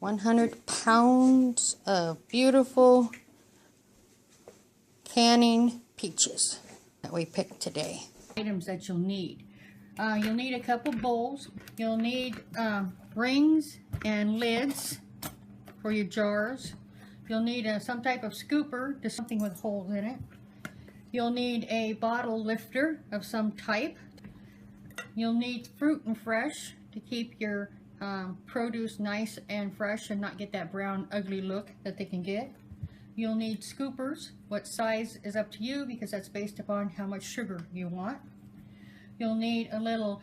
100 pounds of beautiful canning peaches that we picked today. Items that you'll need. You'll need a couple bowls. You'll need rings and lids for your jars. You'll need some type of scooper, just something with holes in it. You'll need a bottle lifter of some type. You'll need fruit and fresh to keep your produce nice and fresh and not get that brown ugly look that they can get. You'll need scoopers. What size is up to you, because that's based upon how much sugar you want. You'll need a little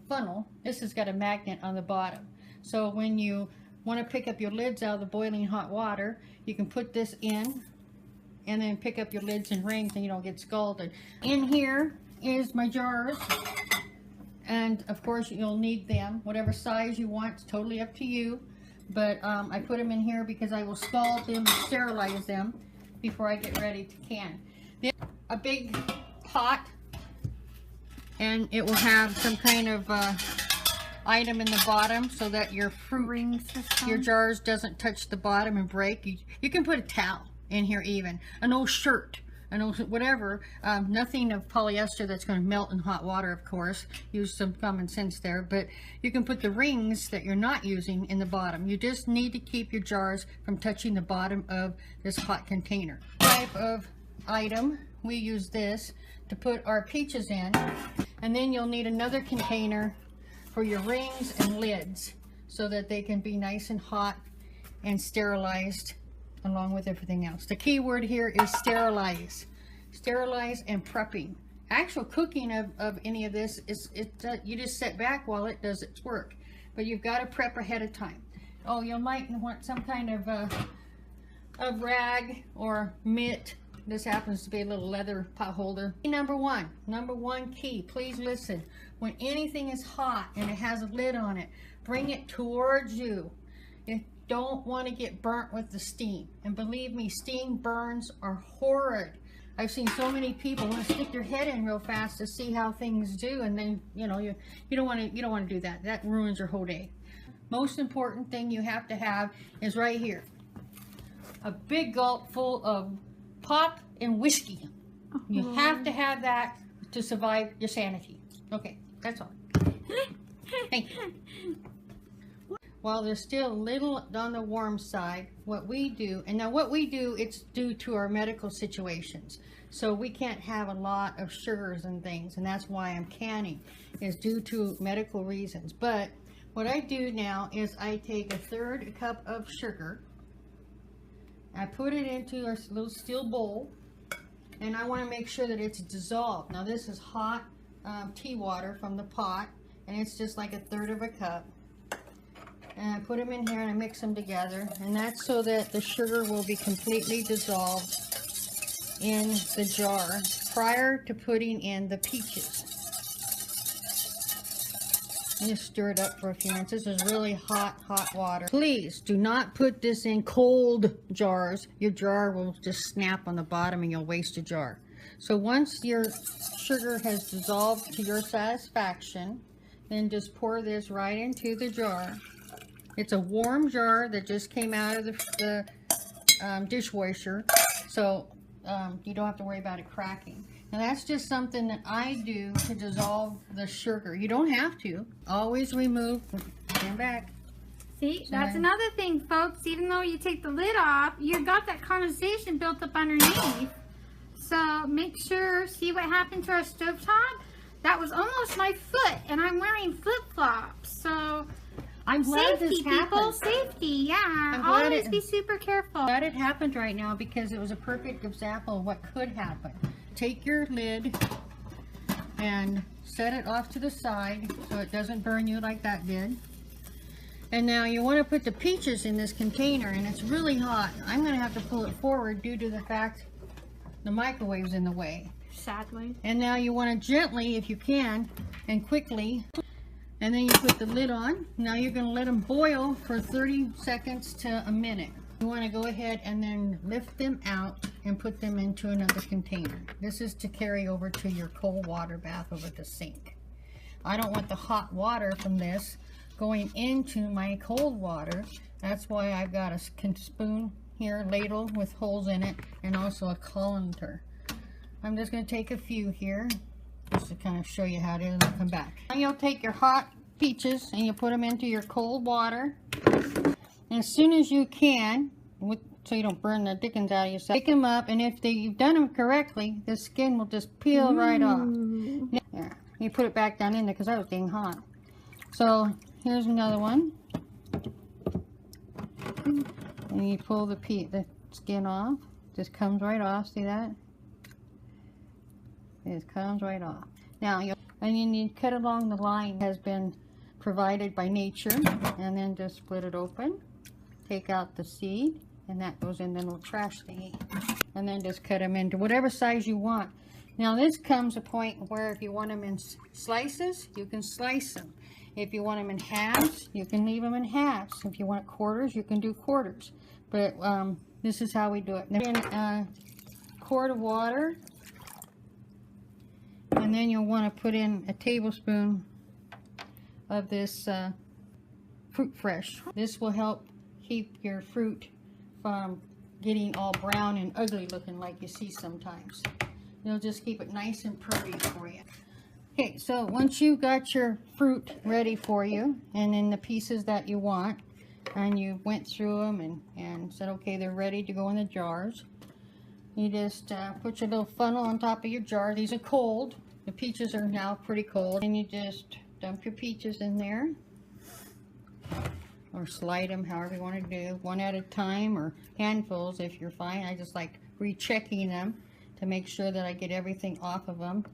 funnel. This has got a magnet on the bottom, so when you want to pick up your lids out of the boiling hot water, you can put this in and then pick up your lids and rings and you don't get scalded. In here is my jars, and of course you'll need them whatever size you want. It's totally up to you, but I put them in here because I will scald them and sterilize them before I get ready to can. A big pot, and it will have some kind of item in the bottom so that your fruit ring system, your jars doesn't touch the bottom and break. You can put a towel in here, even an old shirt, an old whatever, nothing of polyester that's going to melt in hot water, of course. Use some common sense there, but you can put the rings that you're not using in the bottom. You just need to keep your jars from touching the bottom of this hot container. Type of item, we use this to put our peaches in, and then you'll need another container for your rings and lids so that they can be nice and hot and sterilized along with everything else. The key word here is sterilize. Sterilize and prepping. Actual cooking of any of this is you just sit back while it does its work, but you've got to prep ahead of time. Oh, you might want some kind of a rag or mitt. This happens to be a little leather pot holder. Number one key, please listen. When anything is hot and it has a lid on it, bring it towards you. You don't want to get burnt with the steam. And believe me, steam burns are horrid. I've seen so many people want to stick their head in real fast to see how things do, and then you don't want to do that. That ruins your whole day. Most important thing you have to have is right here. A big gulp full of pop and whiskey. You have to have that to survive your sanity. Okay, that's all. Thank you. While they're still a little on the warm side, what we do, it's due to our medical situations. So we can't have a lot of sugars and things, and that's why I'm canning, is due to medical reasons. But what I do now is I take a third cup of sugar, I put it into a little steel bowl, and I want to make sure that it's dissolved. Now this is hot tea water from the pot, and it's just like a third of a cup. And I put them in here and I mix them together, and that's so that the sugar will be completely dissolved in the jar prior to putting in the peaches. I'm just stir it up for a few minutes. This is really hot water. Please do not put this in cold jars. Your jar will just snap on the bottom and you'll waste a jar. So once your sugar has dissolved to your satisfaction, then just pour this right into the jar. It's a warm jar that just came out of the dishwasher, so you don't have to worry about it cracking. And that's just something that I do to dissolve the sugar. You don't have to. Always remove. Stand back. See, that's another thing, folks. Even though you take the lid off, you've got that condensation built up underneath. So make sure, see what happened to our stovetop? That was almost my foot, and I'm wearing flip-flops. So I'm glad this happened. People, safety, yeah. Always be super careful. I'm glad it happened right now, because it was a perfect example of what could happen. Take your lid and set it off to the side so it doesn't burn you like that did. And now you want to put the peaches in this container, and it's really hot. I'm going to have to pull it forward due to the fact the microwave's in the way. Sadly. And now you want to gently, if you can, and quickly, and then you put the lid on. Now you're going to let them boil for 30 seconds to a minute. You want to go ahead and then lift them out and put them into another container. This is to carry over to your cold water bath over the sink. I don't want the hot water from this going into my cold water. That's why I've got a spoon here, ladle with holes in it, and also a colander. I'm just going to take a few here just to kind of show you how it is, and I'll come back. Now you'll take your hot peaches and you put them into your cold water. And as soon as you can, so you don't burn the dickens out of yourself, pick them up, and if you've done them correctly, the skin will just peel right off. Yeah, you put it back down in there because that was dang hot. So here's another one. And you pull the skin off. Just comes right off. See that? It just comes right off. Now you cut along the line has been provided by nature, and then just split it open. Take out the seed, and that goes in the little trash thingy. And then just cut them into whatever size you want. Now this comes a point where if you want them in slices, you can slice them. If you want them in halves, you can leave them in halves. If you want quarters, you can do quarters. But this is how we do it. Then a quart of water, and then you'll want to put in a tablespoon of this fruit fresh. This will help keep your fruit from getting all brown and ugly looking like you see sometimes. It'll just keep it nice and pretty for you. Okay, so once you've got your fruit ready for you, and in the pieces that you want, and you went through them and said, okay, they're ready to go in the jars, you just put your little funnel on top of your jar. These are cold. The peaches are now pretty cold. And you just dump your peaches in there, or slide them however you want to do, one at a time or handfuls if you're fine. I just like rechecking them to make sure that I get everything off of them,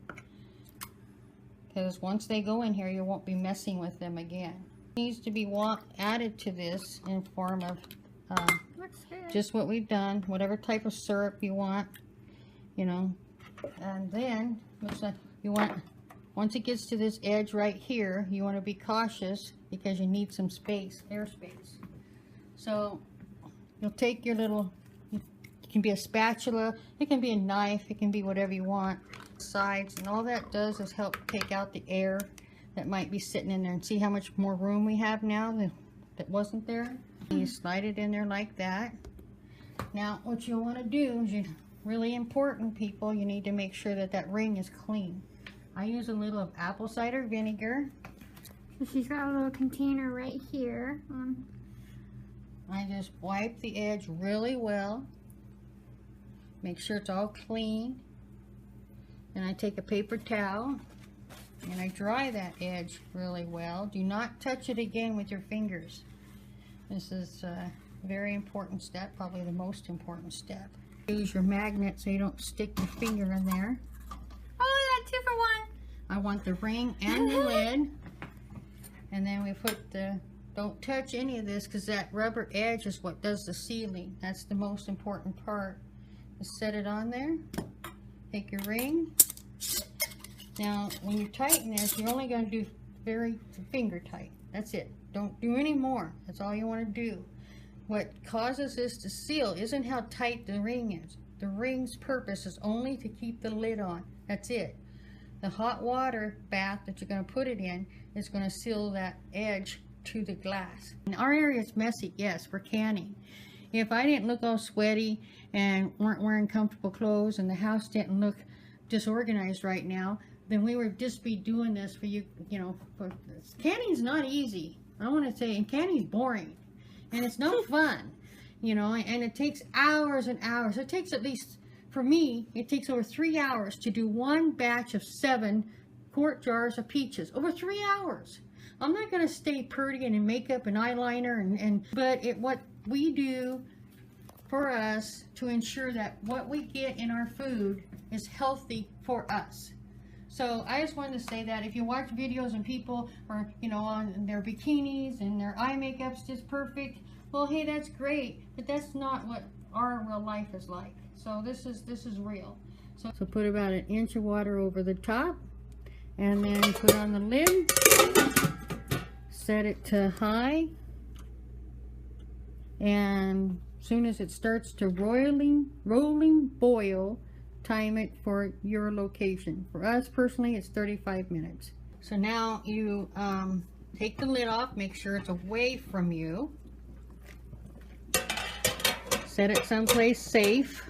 because once they go in here you won't be messing with them again. It needs to be added to this in form of just what we've done, whatever type of syrup you want, you know. And then looks like you want, once it gets to this edge right here, you want to be cautious because you need some space, air space. So you'll take your little, it can be a spatula, it can be a knife, it can be whatever you want, sides, and all that does is help take out the air that might be sitting in there. And see how much more room we have now that wasn't there? And you slide it in there like that. Now what you want to do is, really important, people, you need to make sure that that ring is clean. I use a little of apple cider vinegar. She's got a little container right here. I just wipe the edge really well. Make sure it's all clean. And I take a paper towel and I dry that edge really well. Do not touch it again with your fingers. This is a very important step, probably the most important step. Use your magnet so you don't stick your finger in there. Oh, that 2 for 1. I want the ring and the lid. And then we put don't touch any of this because that rubber edge is what does the sealing. That's the most important part. Just set it on there. Take your ring. Now, when you tighten this, you're only going to do very finger tight. That's it. Don't do any more. That's all you want to do. What causes this to seal isn't how tight the ring is. The ring's purpose is only to keep the lid on. That's it. The hot water bath that you're going to put it in is going to seal that edge to the glass. In our area it's messy, yes, for canning. If I didn't look all sweaty and weren't wearing comfortable clothes and the house didn't look disorganized right now, then we would just be doing this for you, you know. Canning's not easy. I want to say, and canning's boring. And it's no fun, you know, and it takes hours and hours. It takes at least, for me, it takes over 3 hours to do one batch of 7 quart jars of peaches. Over 3 hours. I'm not going to stay pretty and in makeup and eyeliner, but what we do for us to ensure that what we get in our food is healthy for us. So I just wanted to say that if you watch videos and people are, you know, on their bikinis and their eye makeup's just perfect, well, hey, that's great, but that's not what our real life is like. So this is real. So put about 1 inch of water over the top, and then put on the lid. Set it to high, and as soon as it starts to rolling boil, time it for your location. For us personally, it's 35 minutes. So now you take the lid off, make sure it's away from you. Set it someplace safe.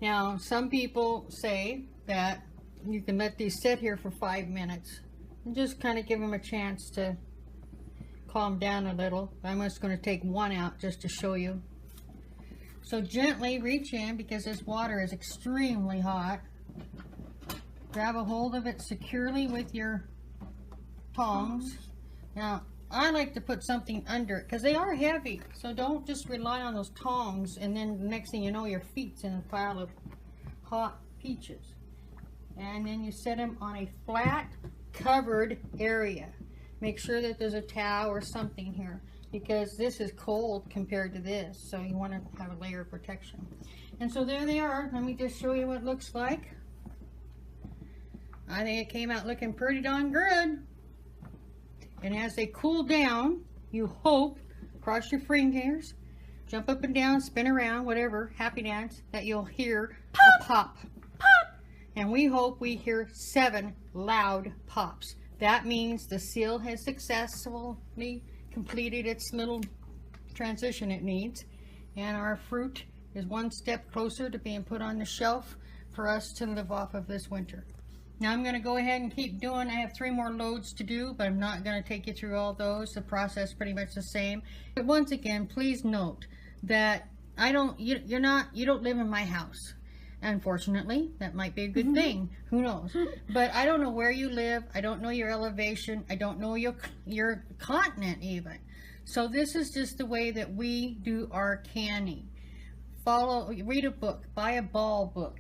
Now, some people say that you can let these sit here for 5 minutes and just kind of give them a chance to calm down a little. I'm just going to take one out just to show you. So gently reach in, because this water is extremely hot. Grab a hold of it securely with your tongs. Now, I like to put something under it because they are heavy. So don't just rely on those tongs and then the next thing you know, your feet's in a pile of hot peaches. And then you set them on a flat, covered area. Make sure that there's a towel or something here, because this is cold compared to this. So you want to have a layer of protection. And so there they are. Let me just show you what it looks like. I think it came out looking pretty darn good. And as they cool down, you hope, cross your fingers, jump up and down, spin around, whatever, happy dance, that you'll hear a pop. Pop! And we hope we hear 7 loud pops. That means the seal has successfully completed its little transition it needs. And our fruit is one step closer to being put on the shelf for us to live off of this winter. Now I'm going to go ahead and keep doing. I have 3 more loads to do, but I'm not going to take you through all those. The process is pretty much the same. But once again, please note that you don't live in my house. Unfortunately, that might be a good thing. Who knows? But I don't know where you live. I don't know your elevation. I don't know your continent even. So this is just the way that we do our canning. Read a book, buy a ball book,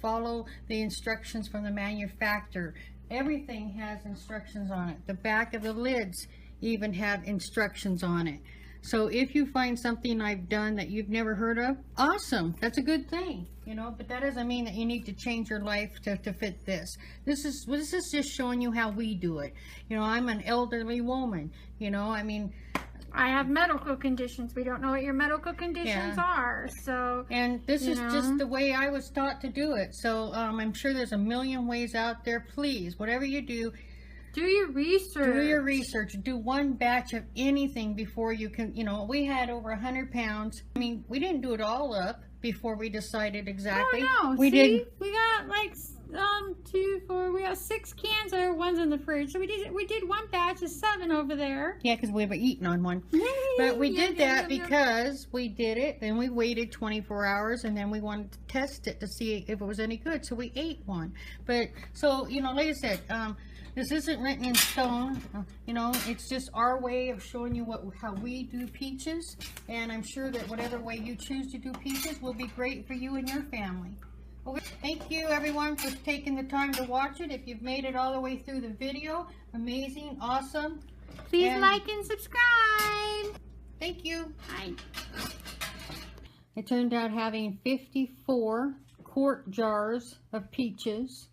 follow the instructions from the manufacturer. Everything has instructions on it. The back of the lids even have instructions on it. So if you find something I've done that you've never heard of, awesome, that's a good thing, but that doesn't mean that you need to change your life to fit this. This is just showing you how we do it. I'm an elderly woman, I have medical conditions. We don't know what your medical conditions are. So, and this is just the way I was taught to do it. So I'm sure there's a million ways out there. Please, whatever you do, do your research. Do your research. Do one batch of anything before you can, we had over 100 pounds. I mean, we didn't do it all up before we decided exactly. No, we got like 2, 4, we got 6 cans there, one's in the fridge. So we did one batch of 7 over there. Yeah, because we were eating on one. But we did that because we did it, then we waited 24 hours, and then we wanted to test it to see if it was any good. So we ate one. But so, like I said, this isn't written in stone. It's just our way of showing you how we do peaches. And I'm sure that whatever way you choose to do peaches will be great for you and your family. Okay, thank you everyone for taking the time to watch it. If you've made it all the way through the video, amazing, awesome. Please like and subscribe. Thank you. Bye. It turned out having 54 quart jars of peaches